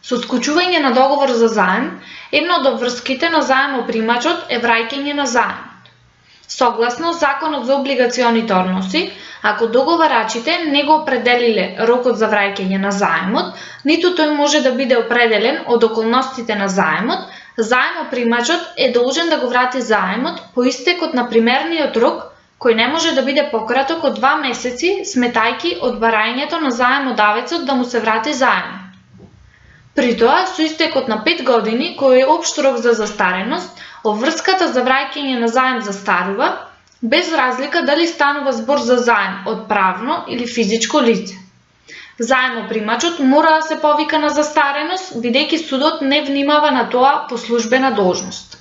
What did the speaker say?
Со склучување на договор за заем, една од обврските на заемопримачот е враќање на заемот. Согласно Законот за облигационите односи, ако договарачите не го определиле рокот за враќање на заемот, ниту тој може да биде определен од околностите на заемот, заемопримачот е должен да го врати заемот по истекот на примерниот рок, кој не може да биде пократок од 2 месеци, сметајки од барањето на заемодавецот да му се врати заемот. При тоа, со истекот на 5 години, кој е општ рок за застареност, обврската за враќање на заем застарува, без разлика дали станува збор за заем од правно или физичко лице. Заемопримачот мора да се повика на застареност, бидејќи судот не внимава на тоа по службена должност.